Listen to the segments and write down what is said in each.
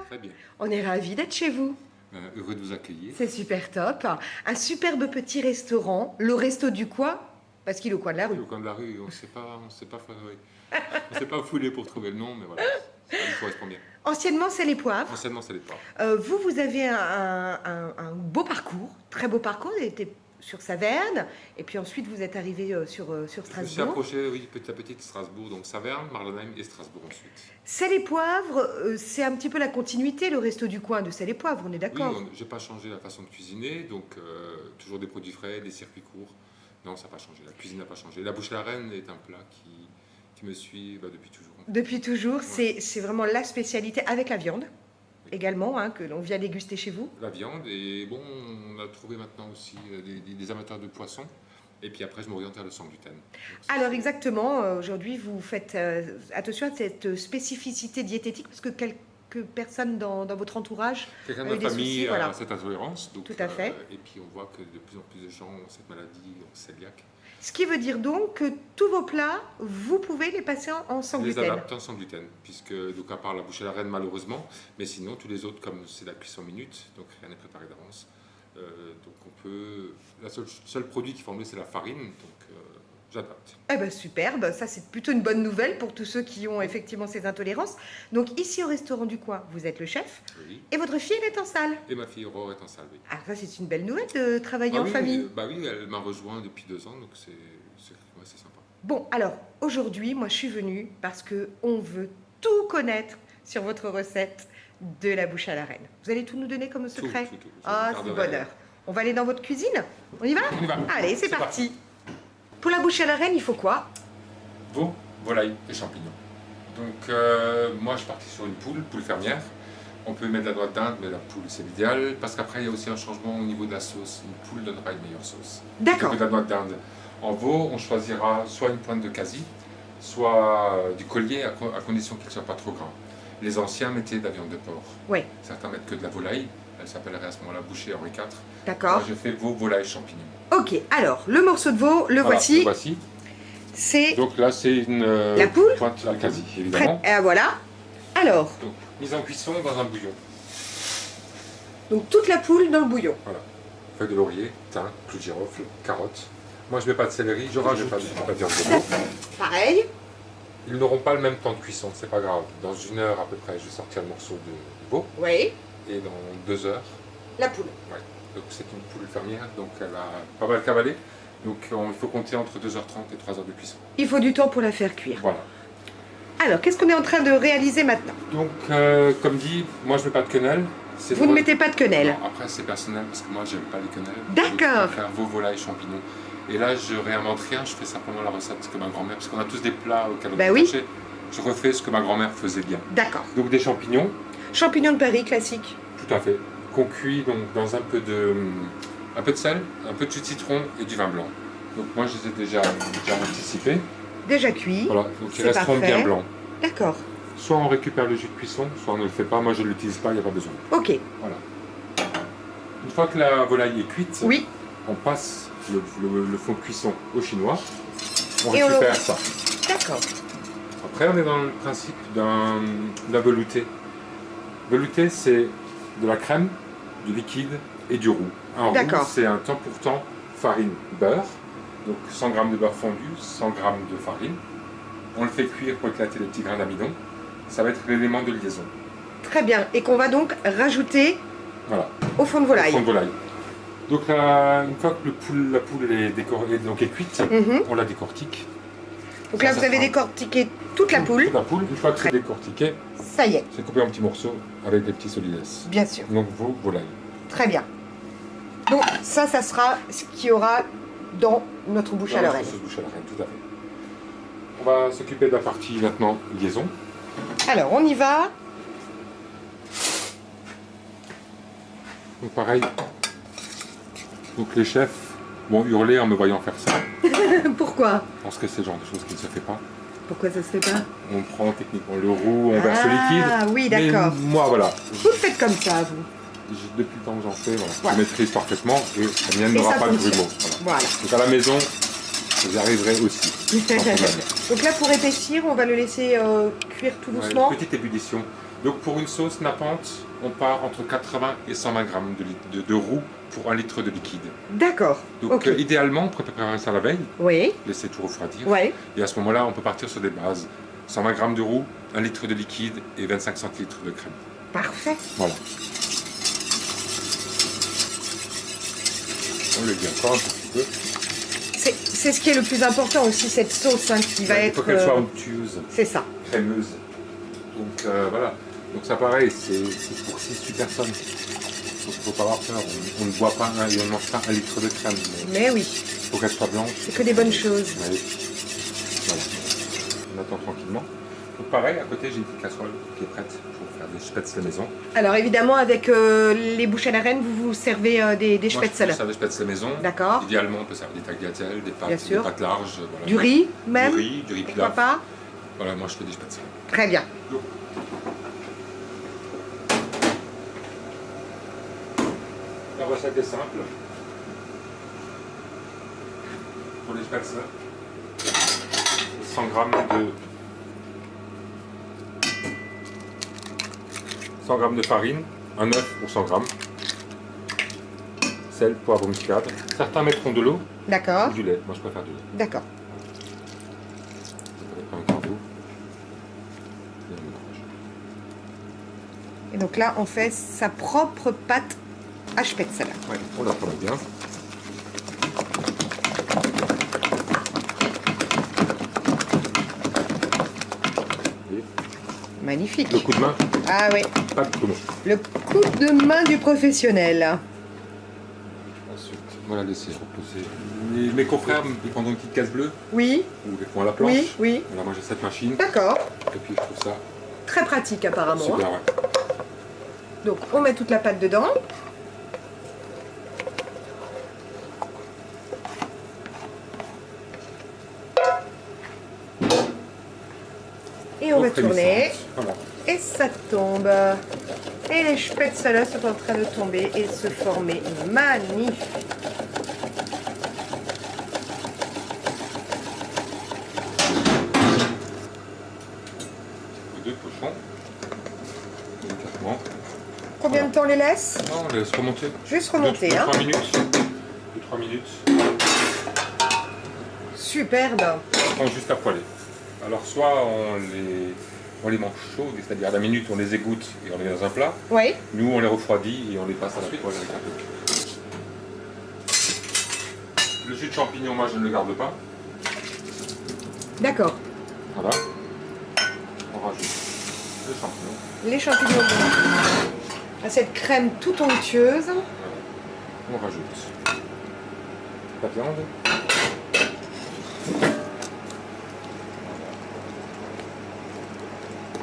Très bien. On est ravis d'être chez vous. Heureux de vous accueillir. C'est super top. Un superbe petit restaurant, le Resto du Coin, parce qu'il est au coin de la rue. Au coin de la rue, on ne s'est pas foulé pour trouver le nom, mais voilà, ça nous correspond bien. Anciennement, c'est les Poivres. Anciennement, ça l'est pas. Vous avez un beau parcours, très beau parcours. Vous avez été sur Saverne, et puis ensuite vous êtes arrivé sur Je me suis Strasbourg. approché, oui, petit à petit de Strasbourg, donc Saverne, Marlenheim et Strasbourg ensuite. Sel et Poivre, c'est un petit peu la continuité, le Resto du Coin de Sel et Poivre, on est d'accord? Oui, j'ai pas changé la façon de cuisiner, donc toujours des produits frais, des circuits courts. Non, ça n'a pas changé, la cuisine n'a pas changé. La bouche à la reine est un plat qui me suit depuis toujours. Depuis toujours, Ouais. c'est vraiment la spécialité, avec la viande également, hein, que l'on vient déguster chez vous. La viande, et bon, on a trouvé maintenant aussi des amateurs de poissons. Et puis après, je m'oriente vers le sang-gluten. Alors exactement, aujourd'hui vous faites attention à cette spécificité diététique, parce que quelques personnes dans votre entourage Quelqu'un ont de eu ma des famille soucis, voilà. a cette intolérance. Donc, Tout à fait. Et puis on voit que de plus en plus de gens ont cette maladie cœliaque. Ce qui veut dire donc que tous vos plats, vous pouvez les passer en sans Je les gluten. adapte en sans gluten, puisque, donc à part la bouche à la reine malheureusement, mais sinon tous les autres, comme c'est la cuisson minute, donc rien n'est préparé d'avance. Donc on peut. Le seul produit qui est formé, c'est la farine, donc j'adapte. Eh ben superbe, ça c'est plutôt une bonne nouvelle pour tous ceux qui ont effectivement ces intolérances. Donc ici au restaurant du coin, vous êtes le chef, Oui. et votre fille elle est en salle. Et ma fille Aurore est en salle, oui. Ah ça c'est une belle nouvelle de travailler en oui, famille. bah oui, elle m'a rejoint depuis 2 ans, donc c'est sympa. Bon, alors aujourd'hui, moi je suis venue parce que on veut tout connaître sur votre recette de la bouche à la reine. Vous allez tout nous donner comme secret? Tout. Ah, Je c'est garderai. bonheur. On va aller dans votre cuisine? On y va? On y va. Allez, c'est parti. Pour la bouche à la reine, il faut quoi? Veau, volaille et champignons. Donc moi je partais sur une poule fermière. On peut mettre de la noix d'Inde, mais la poule c'est l'idéal, parce qu'après il y a aussi un changement au niveau de la sauce. Une poule donnera une meilleure sauce. D'accord. Plutôt que de la noix d'Inde. En veau, on choisira soit une pointe de quasi, soit du collier, à condition qu'il ne soit pas trop grand. Les anciens mettaient de la viande de porc. Oui, Certains mettent que de la volaille. Elle s'appellerait à ce moment-là boucher Henri IV. d'accord. Moi je fais veau, volaille, champignons. Ok, alors le morceau de veau, le Voilà, voici. le voici. C'est Donc là c'est une La poule pointe à quasi, prêt. évidemment. Et voilà. Alors, Donc, mise en cuisson dans un bouillon. donc toute la poule dans le bouillon. Voilà. Feuilles de laurier, thym, clou de girofle, carottes. Moi je mets pas de céleri, je rajoute pas de viande de veau. Pareil. Ils n'auront pas le même temps de cuisson, c'est pas grave. Dans 1 heure à peu près, je vais sortir le morceau de veau. Oui, Et dans 2 heures, la poule. ouais. Donc c'est une poule fermière, donc elle a pas mal cavalé. Donc il faut compter entre 2h30 et 3 heures de cuisson. Il faut du temps pour la faire cuire. Voilà. Alors, qu'est-ce qu'on est en train de réaliser maintenant? Donc comme dit, moi je mets pas de quenelle. C'est Vous ne mettez pas de quenelle. Non, après c'est personnel parce que moi j'aime pas les quenelles. D'accord. Donc, je vais faire veau, volaille, champignons. Et là je réinvente rien, je fais simplement la recette que ma grand-mère, parce qu'on a tous des plats auxquels on Bah peut oui. toucher. Je refais ce que ma grand-mère faisait bien. D'accord. Donc des champignons, Champignons de Paris, classique. tout à fait, qu'on cuit donc, dans un peu de sel, un peu de jus de citron et du vin blanc. Donc moi je les ai déjà anticipés. Déjà cuit. Voilà, donc ils C'est resteront parfait. bien blancs. D'accord. Soit on récupère le jus de cuisson, soit on ne le fait pas. Moi je ne l'utilise pas, il n'y a pas besoin. Ok. Voilà. Une fois que la volaille est cuite, Oui. on passe le fond de cuisson au chinois. On Et on le- récupère ça. D'accord. Après, on est dans le principe d'un velouté. Velouté, c'est de la crème, du liquide et du roux. Un roux, D'accord. c'est un temps pour temps farine, beurre. Donc 100 g de beurre fondu, 100 g de farine. On le fait cuire pour éclater les petits grains d'amidon. Ça va être l'élément de liaison. Très bien. Et qu'on va donc rajouter Voilà. au fond de volaille. Fond de volaille. Donc là, une fois que la poule est cuite, Mhm. on la décortique. Donc Ça, là, ça vous avez fera- décortiqué toute la poule. Toute la poule, une fois que c'est décortiqué, Ça y est, c'est coupé en petits morceaux avec des petits solides. bien sûr. Donc veau, volaille. Très bien. Donc ça sera ce qu'il y aura dans notre bouche à Dans la l'oreille. sauce bouche à la reine, tout à fait. On va s'occuper de la partie maintenant liaison. Alors, on y va. Donc pareil. Donc les chefs vont hurler en me voyant faire ça, Pourquoi? parce que c'est le genre de choses qui ne se fait pas. Pourquoi ça se fait pas? On prend techniquement le roux, on verse le liquide. Ah oui, Mais d'accord. moi voilà, Vous le faites comme ça, vous. depuis le temps que j'en fais, voilà, Voilà. je maîtrise parfaitement et la mienne Et n'aura ça pas de fonctionne. grumeaux. Voilà. Voilà. Donc à la maison, J'y arriverai aussi. Sans problème. Donc là, pour épaissir, on va le laisser cuire tout Ouais, doucement. petite ébullition. Donc pour une sauce nappante, on part entre 80 et 120 grammes de roux pour 1 litre de liquide. D'accord. Donc Ok. idéalement, on peut préparer ça la veille, Oui. laisser tout refroidir. Ouais. Et à ce moment-là, on peut partir sur des bases. 120 grammes de roux, 1 litre de liquide et 25 centilitres de crème. Parfait. Voilà. On le dit encore un petit peu. C'est ce qui est le plus important aussi, cette sauce hein, qui va Il être. faut qu'elle soit onctueuse, C'est ça. crémeuse. Donc voilà. Donc ça pareil, c'est pour 6-8 personnes. Donc il ne faut pas avoir peur. On ne boit pas et on ne mange pas 1 litre de crème. Mais oui, Il faut qu'elle soit blanche. c'est que des bonnes choses. Ouais. Voilà. On attend tranquillement. Donc pareil, à côté j'ai une petite casserole qui est prête pour faire des spätzle maison. Alors évidemment, avec les bouches à la reine, vous vous servez des Moi, je spätzle. peux faire des spätzle maison. D'accord. Idéalement, on peut servir des tagliatelles, des Bien pâtes, sûr. des pâtes larges. Voilà. Du riz même. Du riz Pourquoi pilaf. pas. Voilà, moi je fais des spätzle. Très bien. La recette est simple. Pour les spätzle, 100 g de 100 g de farine, un œuf pour 100 g, sel, poivre, muscade. Certains mettront de l'eau D'accord. ou du lait. Moi je préfère du lait. D'accord. Je préfère un carreau. Et un mélange. Et donc là, on fait sa propre pâte à spätzle. Ouais, on la travaille bien. Magnifique. Le coup de main, Ah oui, pas de coup de main. le coup de main du professionnel. Ensuite, on va la laisser reposer. Mes confrères, ils prendront une petite casse bleue Oui, ou les font à la planche. oui, oui. Voilà, moi j'ai cette machine D'accord. et puis je trouve ça Très pratique apparemment. super. hein. Ouais. Donc on met toute la pâte dedans. Et on va tourner. Voilà. Et ça tombe. Et les spätzle sont en train de tomber et se former. Magnifique. Deux pochons. Délicatement. Combien de temps on les laisse? Non, on laisse remonter. Juste remonter. 2-3 Hein. minutes. 2-3 minutes. Superbe. On prend juste à poêler. Alors soit on les mange chaudes, c'est-à-dire à la minute on les égoutte et on les met dans un plat. Oui. Nous on les refroidit et on les passe à la poêle avec un peu. Le jus de champignon, moi je ne le garde pas. D'accord. Voilà. On rajoute le champignon. Les champignons blancs. À cette crème tout onctueuse. On rajoute la viande.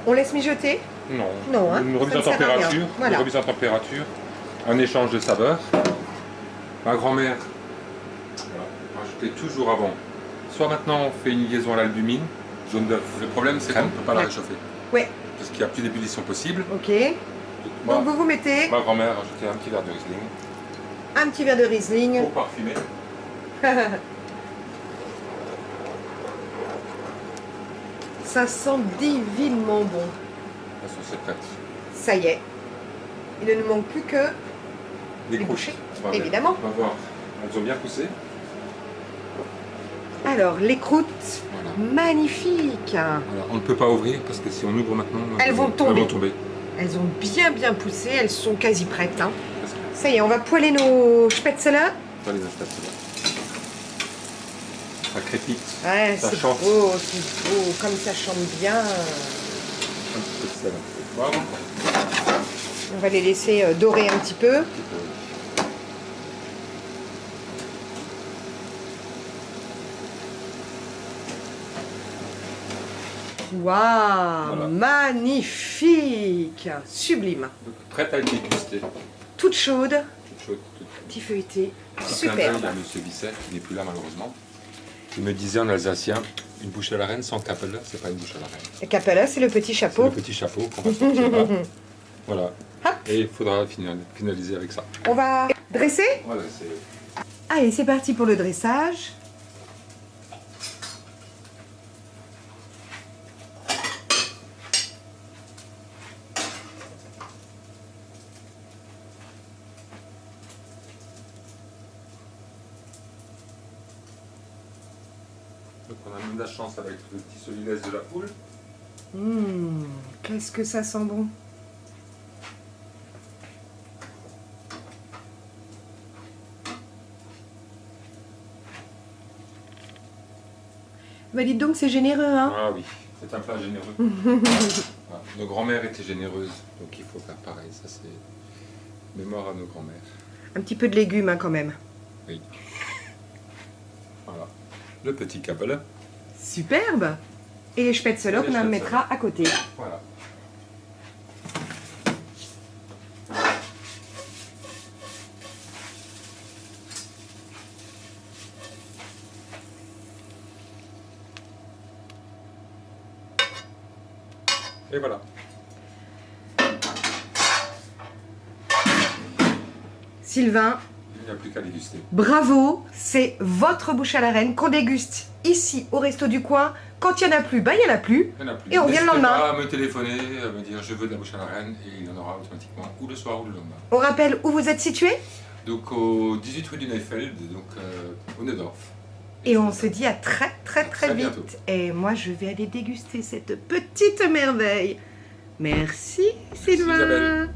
On laisse mijoter. Non. Non, hein, Une ça remise ne en sert à rien. température. Voilà. Une remise en température. Un échange de saveurs. Ma grand-mère rajoutait toujours avant. Soit maintenant on fait une liaison à l'albumine, jaune d'œuf. Le problème c'est qu'on ne peut pas la réchauffer. Oui. Parce qu'il n'y a plus d'ébullition possible. Ok. Donc, Donc vous mettez ma grand-mère rajoutait un petit verre de Riesling un petit verre de Riesling. pour parfumer. Ça sent divinement bon. La sauce est prête. Ça y est. Il ne nous manque plus que les croûtes. bouchées, On va évidemment. On va voir. Elles ont bien poussé. Alors, les croûtes, Voilà. magnifiques. Voilà. On ne peut pas ouvrir parce que si on ouvre maintenant, Elles vont tomber. Elles vont tomber. Elles ont bien poussé, elles sont quasi prêtes. Hein. Parce que Ça y est, on va poêler nos spätzle. pas les installer là. Ça crépite. Ouais, Ça c'est chante. beau, c'est beau, comme ça chante bien. Un petit peu de sel, un petit peu de poivre. On va les laisser dorer un petit peu. Un petit peu. Waouh, Voilà. magnifique, sublime. Donc, prête à être dégustée. Toute chaude, Toute chaude, toute petit feuilleté, Petit clin d'œil superbe. à Monsieur Bisset, qui n'est plus là malheureusement. Il me disait en alsacien, une bouche à la reine sans capella, c'est pas une bouche à la reine. Le capella, c'est le petit C'est chapeau. le petit chapeau qu'on va sortir là. Voilà. Hop. Et il faudra finaliser avec ça. On va dresser. Voilà, c'est... Allez, c'est parti pour le dressage. Donc on a même de la chance avec le petit solilès de la poule. Qu'est-ce que ça sent bon. Bah dites donc, c'est généreux, hein? Ah oui, c'est un plat généreux. Voilà. Nos grands-mères étaient généreuses, donc il faut faire pareil. Ça, c'est mémoire à nos grands-mères. Un petit peu de légumes, hein, quand même. Oui. Voilà. Le petit cabala. Superbe. Et les spätzle, Et les on en spätzle. mettra à côté. Voilà. Et voilà. Sylvain, Il n'y a plus qu'à déguster. bravo, c'est votre bouche à la reine qu'on déguste ici au Resto du Coin. Quand il n'y en a plus, bah il n'y en a plus. Il n'y en a plus. Et on vient le N'hésitez lendemain. pas à me téléphoner, à me dire je veux de la bouche à la reine et il y en aura automatiquement ou le soir ou le lendemain. On rappelle où vous êtes situé Donc au 18 rue du Neufeld, donc au Neudorf. et on se dit à très Très vite. bientôt. Et moi je vais aller déguster cette petite merveille. Merci Sylvain. Isabelle.